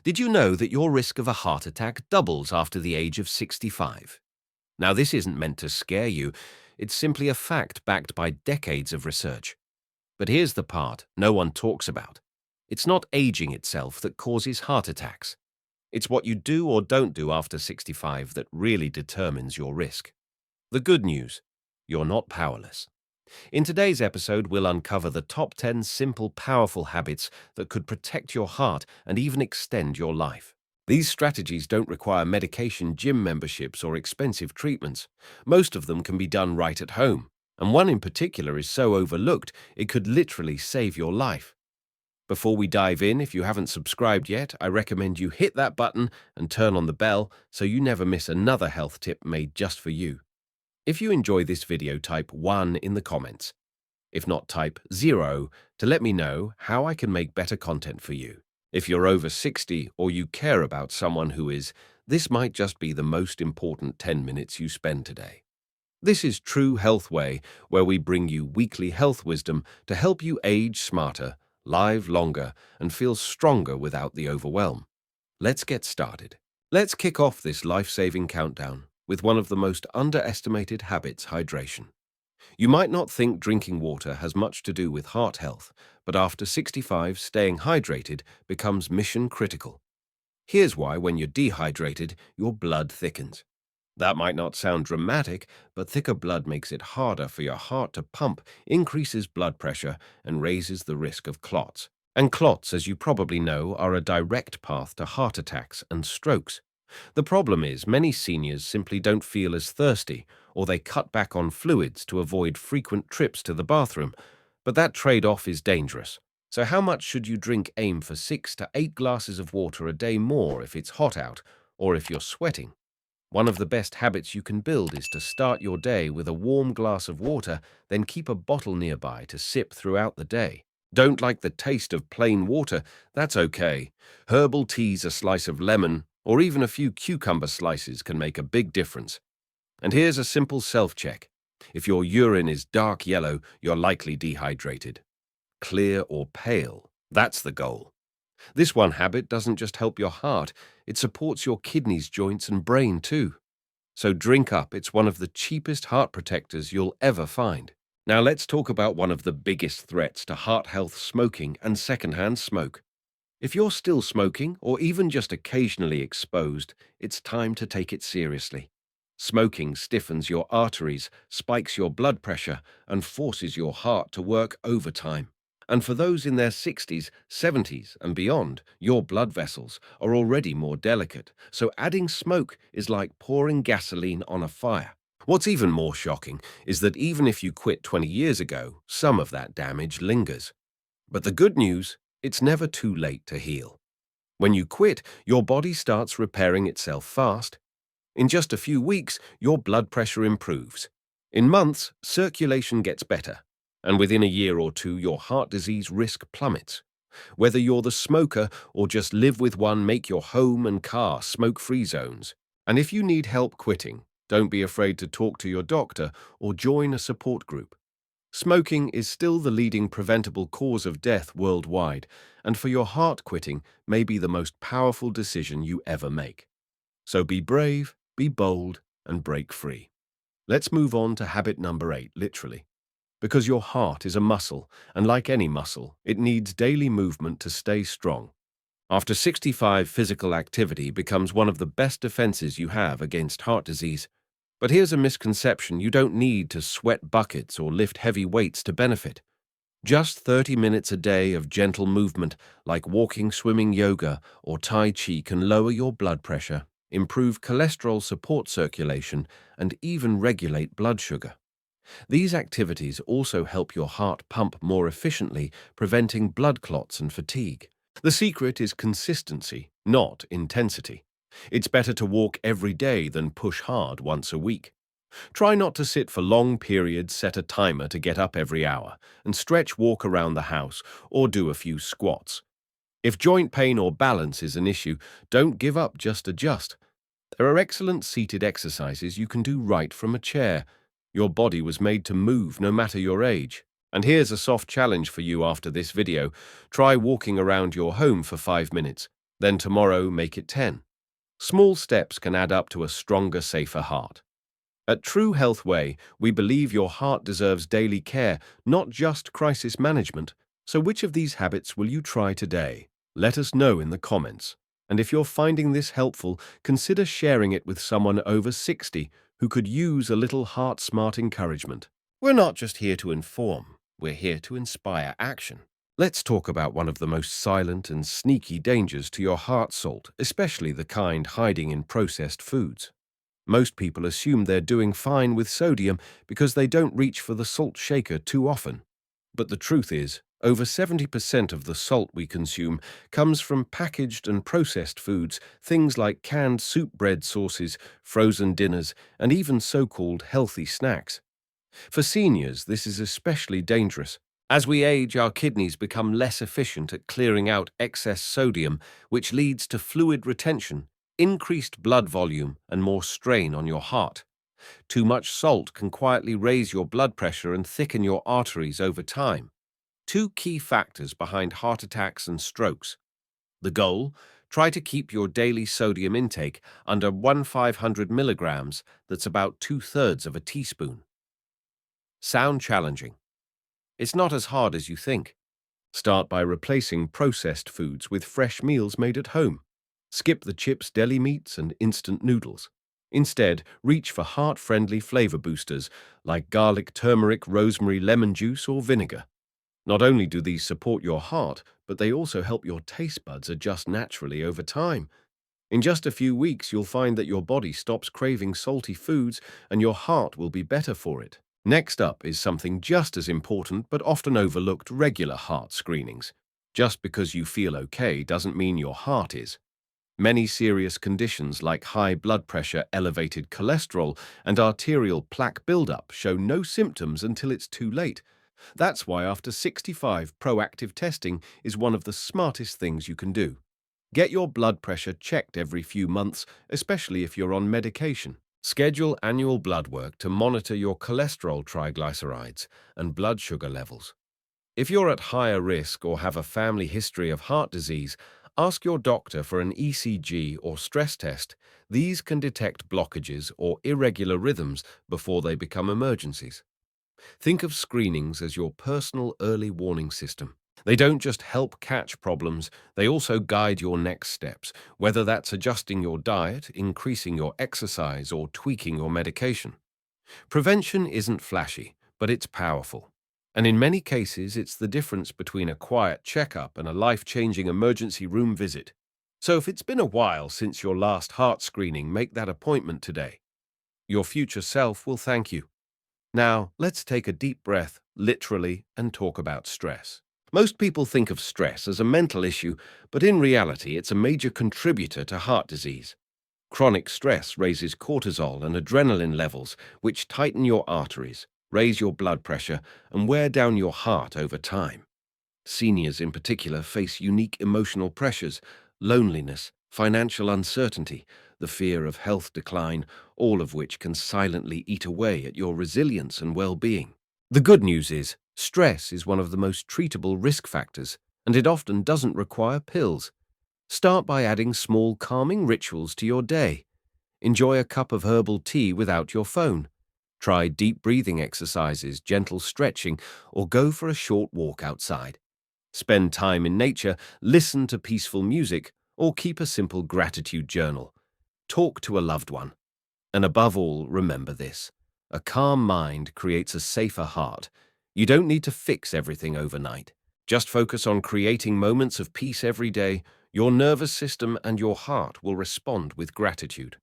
Did you know that your risk of a heart attack doubles after the age of 65? Now, this isn't meant to scare you. It's simply a fact backed by decades of research. But here's the part no one talks about. It's not aging itself that causes heart attacks. It's what you do or don't do after 65 that really determines your risk. The good news: you're not powerless. In today's episode, we'll uncover the top 10 simple, powerful habits that could protect your heart and even extend your life. These strategies don't require medication, gym memberships, or expensive treatments. Most of them can be done right at home, and one in particular is so overlooked it could literally save your life. Before we dive in, if you haven't subscribed yet, I recommend you hit that button and turn on the bell so you never miss another health tip made just for you. If you enjoy this video, type 1 in the comments. If not, type 0 to let me know how I can make better content for you. If you're over 60 or you care about someone who is, this might just be the most important 10 minutes you spend today. This is True Health Way, where we bring you weekly health wisdom to help you age smarter, live longer, and feel stronger without the overwhelm. Let's get started. Let's kick off this life-saving countdown with one of the most underestimated habits: hydration. You might not think drinking water has much to do with heart health, but after 65, staying hydrated becomes mission critical. Here's why: when you're dehydrated, your blood thickens. That might not sound dramatic, but thicker blood makes it harder for your heart to pump, increases blood pressure, and raises the risk of clots. And clots, as you probably know, are a direct path to heart attacks and strokes. The problem is many seniors simply don't feel as thirsty, or they cut back on fluids to avoid frequent trips to the bathroom. But that trade-off is dangerous. So how much should you drink? Aim for 6 to 8 glasses of water a day more if it's hot out, or if you're sweating. One of the best habits you can build is to start your day with a warm glass of water, then keep a bottle nearby to sip throughout the day. Don't like the taste of plain water? That's okay. Herbal teas, a slice of lemon, or even a few cucumber slices can make a big difference. And here's a simple self-check. If your urine is dark yellow, you're likely dehydrated. Clear or pale, that's the goal. This one habit doesn't just help your heart, it supports your kidneys, joints, and brain too. So drink up. It's one of the cheapest heart protectors you'll ever find. Now let's talk about one of the biggest threats to heart health: smoking and secondhand smoke. If you're still smoking, or even just occasionally exposed, it's time to take it seriously. Smoking stiffens your arteries, spikes your blood pressure, and forces your heart to work overtime. And for those in their 60s, 70s, and beyond, your blood vessels are already more delicate, so adding smoke is like pouring gasoline on a fire. What's even more shocking is that even if you quit 20 years ago, some of that damage lingers. But the good news: it's never too late to heal. When you quit, your body starts repairing itself fast. In just a few weeks, your blood pressure improves. In months, circulation gets better. And within a year or two, your heart disease risk plummets. Whether you're the smoker or just live with one, make your home and car smoke-free zones. And if you need help quitting, don't be afraid to talk to your doctor or join a support group. Smoking is still the leading preventable cause of death worldwide, and for your heart, quitting may be the most powerful decision you ever make. So be brave, be bold, and break free. Let's move on to habit number 8, literally. Because your heart is a muscle, and like any muscle, it needs daily movement to stay strong. After 65, physical activity becomes one of the best defenses you have against heart disease. But here's a misconception: you don't need to sweat buckets or lift heavy weights to benefit. Just 30 minutes a day of gentle movement, like walking, swimming, yoga, or Tai Chi, can lower your blood pressure, improve cholesterol, support circulation, and even regulate blood sugar. These activities also help your heart pump more efficiently, preventing blood clots and fatigue. The secret is consistency, not intensity. It's better to walk every day than push hard once a week. Try not to sit for long periods, set a timer to get up every hour, and stretch, walk around the house, or do a few squats. If joint pain or balance is an issue, don't give up, just adjust. There are excellent seated exercises you can do right from a chair. Your body was made to move no matter your age. And here's a soft challenge for you after this video. Try walking around your home for 5 minutes. Then tomorrow, make it 10. Small steps can add up to a stronger, safer heart. At True Health Way, we believe your heart deserves daily care, not just crisis management. So which of these habits will you try today? Let us know in the comments. And if you're finding this helpful, consider sharing it with someone over 60 who could use a little heart-smart encouragement. We're not just here to inform, we're here to inspire action. Let's talk about one of the most silent and sneaky dangers to your heart salt, especially the kind hiding in processed foods. Most people assume they're doing fine with sodium because they don't reach for the salt shaker too often. But the truth is, over 70% of the salt we consume comes from packaged and processed foods, things like canned soup bread sauces, frozen dinners, and even so-called healthy snacks. For seniors, this is especially dangerous. As we age, our kidneys become less efficient at clearing out excess sodium, which leads to fluid retention, increased blood volume, and more strain on your heart. Too much salt can quietly raise your blood pressure and thicken your arteries over time. Two key factors behind heart attacks and strokes. The goal? Try to keep your daily sodium intake under 1,500 milligrams, that's about 2/3 of a teaspoon. Sound challenging? It's not as hard as you think. Start by replacing processed foods with fresh meals made at home. Skip the chips, deli meats, and instant noodles. Instead, reach for heart-friendly flavor boosters like garlic, turmeric, rosemary, lemon juice, or vinegar. Not only do these support your heart, but they also help your taste buds adjust naturally over time. In just a few weeks, you'll find that your body stops craving salty foods and your heart will be better for it. Next up is something just as important but often overlooked: regular heart screenings. Just because you feel okay doesn't mean your heart is. Many serious conditions like high blood pressure, elevated cholesterol, and arterial plaque buildup show no symptoms until it's too late. That's why after 65, proactive testing is one of the smartest things you can do. Get your blood pressure checked every few months, especially if you're on medication. Schedule annual blood work to monitor your cholesterol, triglycerides, and blood sugar levels. If you're at higher risk or have a family history of heart disease, ask your doctor for an ECG or stress test. These can detect blockages or irregular rhythms before they become emergencies. Think of screenings as your personal early warning system. They don't just help catch problems, they also guide your next steps, whether that's adjusting your diet, increasing your exercise, or tweaking your medication. Prevention isn't flashy, but it's powerful. And in many cases, it's the difference between a quiet checkup and a life-changing emergency room visit. So if it's been a while since your last heart screening, make that appointment today. Your future self will thank you. Now, let's take a deep breath, literally, and talk about stress. Most people think of stress as a mental issue, but in reality, it's a major contributor to heart disease. Chronic stress raises cortisol and adrenaline levels, which tighten your arteries, raise your blood pressure, and wear down your heart over time. Seniors in particular face unique emotional pressures: loneliness, financial uncertainty, the fear of health decline, all of which can silently eat away at your resilience and well-being. The good news is, stress is one of the most treatable risk factors, and it often doesn't require pills. Start by adding small calming rituals to your day. Enjoy a cup of herbal tea without your phone. Try deep breathing exercises, gentle stretching, or go for a short walk outside. Spend time in nature, listen to peaceful music, or keep a simple gratitude journal. Talk to a loved one. And above all, remember this: a calm mind creates a safer heart. You don't need to fix everything overnight. Just focus on creating moments of peace every day. Your nervous system and your heart will respond with gratitude.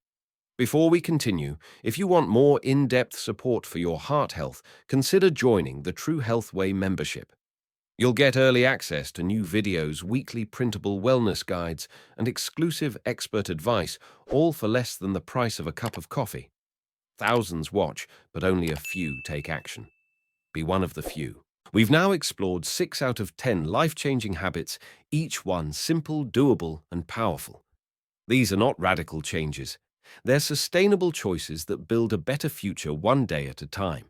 Before we continue, if you want more in-depth support for your heart health, consider joining the True Health Way membership. You'll get early access to new videos, weekly printable wellness guides, and exclusive expert advice, all for less than the price of a cup of coffee. Thousands watch, but only a few take action. Be one of the few. We've now explored 6 out of 10 life-changing habits, each one simple, doable, and powerful. These are not radical changes. They're sustainable choices that build a better future one day at a time.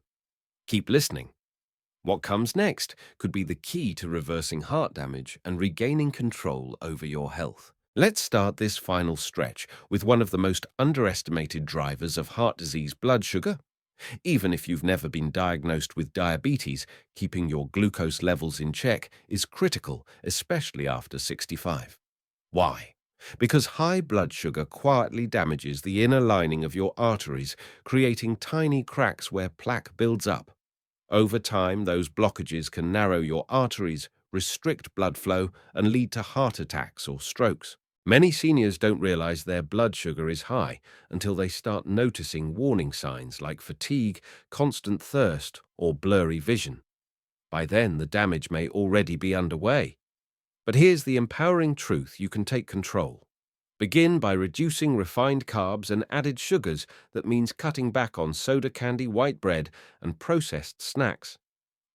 Keep listening. What comes next could be the key to reversing heart damage and regaining control over your health. Let's start this final stretch with one of the most underestimated drivers of heart disease: blood sugar. Even if you've never been diagnosed with diabetes, keeping your glucose levels in check is critical, especially after 65. Why? Because high blood sugar quietly damages the inner lining of your arteries, creating tiny cracks where plaque builds up. Over time, those blockages can narrow your arteries, restrict blood flow, and lead to heart attacks or strokes. Many seniors don't realize their blood sugar is high until they start noticing warning signs like fatigue, constant thirst, or blurry vision. By then, the damage may already be underway. But here's the empowering truth: you can take control. Begin by reducing refined carbs and added sugars. That means cutting back on soda candy, white bread, and processed snacks.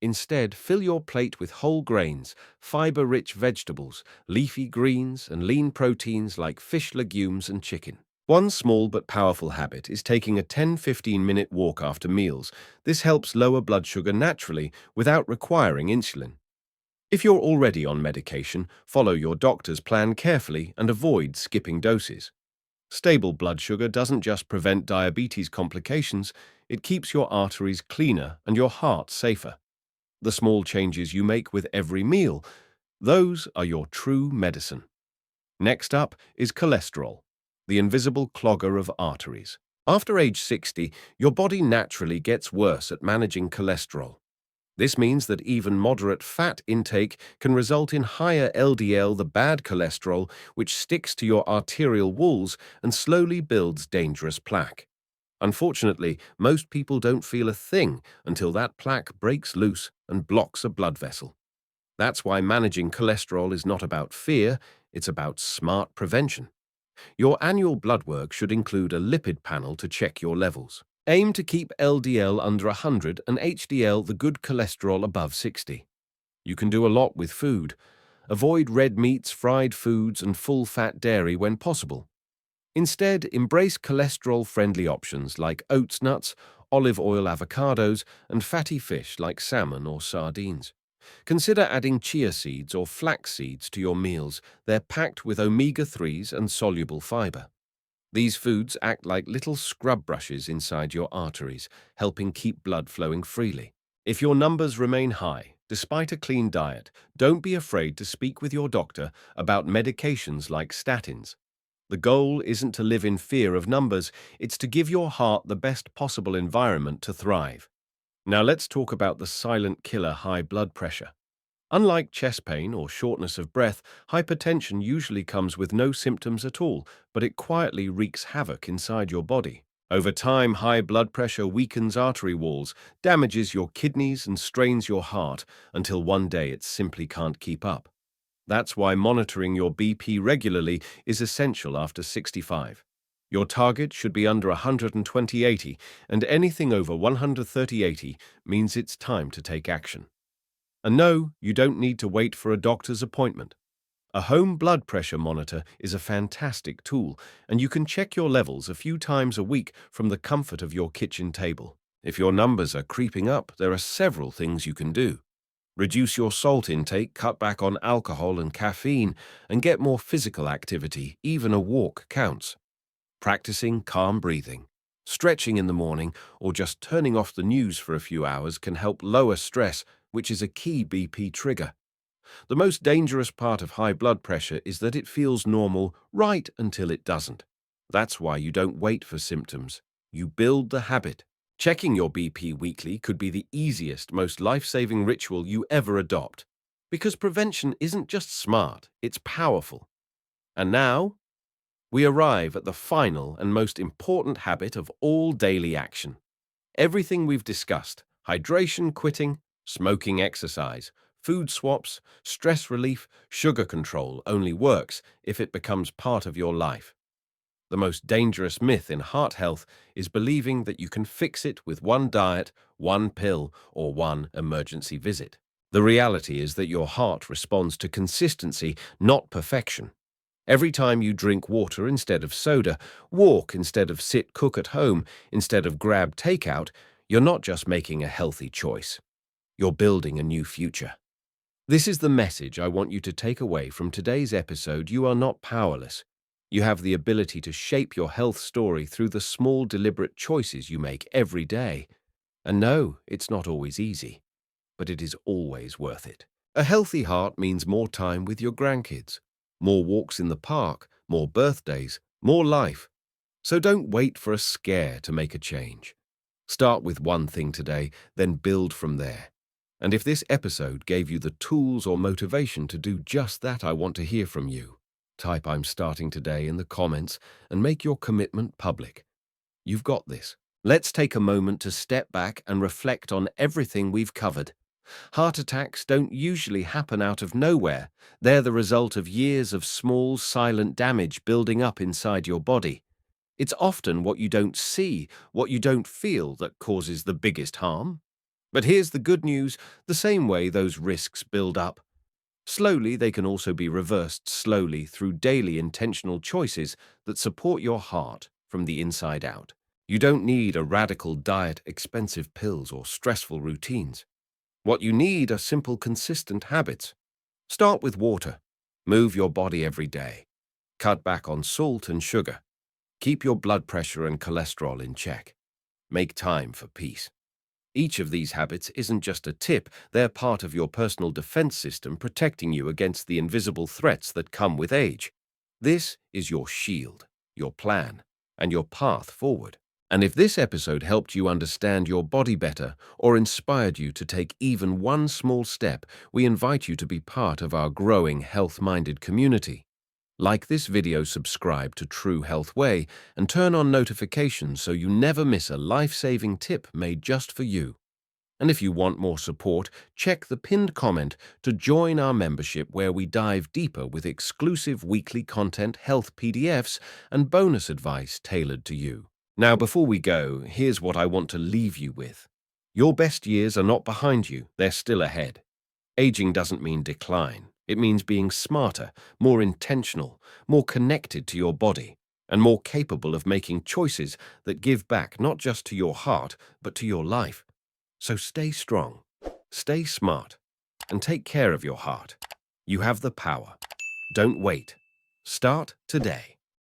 Instead, fill your plate with whole grains, fiber-rich vegetables, leafy greens, and lean proteins like fish, legumes, and chicken. One small but powerful habit is taking a 10–15-minute walk after meals. This helps lower blood sugar naturally without requiring insulin. If you're already on medication, follow your doctor's plan carefully and avoid skipping doses. Stable blood sugar doesn't just prevent diabetes complications, it keeps your arteries cleaner and your heart safer. The small changes you make with every meal, those are your true medicine. Next up is cholesterol, the invisible clogger of arteries. After age 60, your body naturally gets worse at managing cholesterol. This means that even moderate fat intake can result in higher LDL, the bad cholesterol, which sticks to your arterial walls and slowly builds dangerous plaque. Unfortunately, most people don't feel a thing until that plaque breaks loose and blocks a blood vessel. That's why managing cholesterol is not about fear, it's about smart prevention. Your annual blood work should include a lipid panel to check your levels. Aim to keep LDL under 100 and HDL, the good cholesterol, above 60. You can do a lot with food. Avoid red meats, fried foods, and full-fat dairy when possible. Instead, embrace cholesterol-friendly options like oats nuts, olive oil avocados, and fatty fish like salmon or sardines. Consider adding chia seeds or flax seeds to your meals. They're packed with omega-3s and soluble fiber. These foods act like little scrub brushes inside your arteries, helping keep blood flowing freely. If your numbers remain high, despite a clean diet, don't be afraid to speak with your doctor about medications like statins. The goal isn't to live in fear of numbers, it's to give your heart the best possible environment to thrive. Now let's talk about the silent killer: high blood pressure. Unlike chest pain or shortness of breath, hypertension usually comes with no symptoms at all, but it quietly wreaks havoc inside your body. Over time, high blood pressure weakens artery walls, damages your kidneys, and strains your heart until one day it simply can't keep up. That's why monitoring your BP regularly is essential after 65. Your target should be under 120/80, and anything over 130/80 means it's time to take action. And no, you don't need to wait for a doctor's appointment. A home blood pressure monitor is a fantastic tool, and you can check your levels a few times a week from the comfort of your kitchen table. If your numbers are creeping up, there are several things you can do. Reduce your salt intake, cut back on alcohol and caffeine, and get more physical activity. Even a walk counts. Practicing calm breathing, stretching in the morning, or just turning off the news for a few hours can help lower stress, which is a key BP trigger. The most dangerous part of high blood pressure is that it feels normal right until it doesn't. That's why you don't wait for symptoms. You build the habit. Checking your BP weekly could be the easiest, most life-saving ritual you ever adopt. Because prevention isn't just smart, it's powerful. And now, we arrive at the final and most important habit of all daily action. Everything we've discussed: hydration, quitting, smoking, exercise, food swaps, stress relief, sugar control, only works if it becomes part of your life. The most dangerous myth in heart health is believing that you can fix it with one diet, one pill, or one emergency visit. The reality is that your heart responds to consistency, not perfection. Every time you drink water instead of soda, walk instead of sit, cook at home instead of grab takeout, you're not just making a healthy choice. You're building a new future. This is the message I want you to take away from today's episode. You are not powerless. You have the ability to shape your health story through the small, deliberate choices you make every day. And no, it's not always easy, but it is always worth it. A healthy heart means more time with your grandkids, more walks in the park, more birthdays, more life. So don't wait for a scare to make a change. Start with one thing today, then build from there. And if this episode gave you the tools or motivation to do just that, I want to hear from you. Type "I'm starting today" in the comments and make your commitment public. You've got this. Let's take a moment to step back and reflect on everything we've covered. Heart attacks don't usually happen out of nowhere. They're the result of years of small, silent damage building up inside your body. It's often what you don't see, what you don't feel, that causes the biggest harm. But here's the good news: the same way those risks build up, slowly they can also be reversed slowly through daily intentional choices that support your heart from the inside out. You don't need a radical diet, expensive pills, or stressful routines. What you need are simple, consistent habits. Start with water. Move your body every day. Cut back on salt and sugar. Keep your blood pressure and cholesterol in check. Make time for peace. Each of these habits isn't just a tip, they're part of your personal defense system, protecting you against the invisible threats that come with age. This is your shield, your plan, and your path forward. And if this episode helped you understand your body better or inspired you to take even one small step, we invite you to be part of our growing health-minded community. Like this video, subscribe to True Health Way, and turn on notifications so you never miss a life-saving tip made just for you. And if you want more support, check the pinned comment to join our membership, where we dive deeper with exclusive weekly content, health PDFs, and bonus advice tailored to you. Now, before we go, here's what I want to leave you with. Your best years are not behind you, they're still ahead. Aging doesn't mean decline. It means being smarter, more intentional, more connected to your body, and more capable of making choices that give back not just to your heart, but to your life. So stay strong, stay smart, and take care of your heart. You have the power. Don't wait. Start today.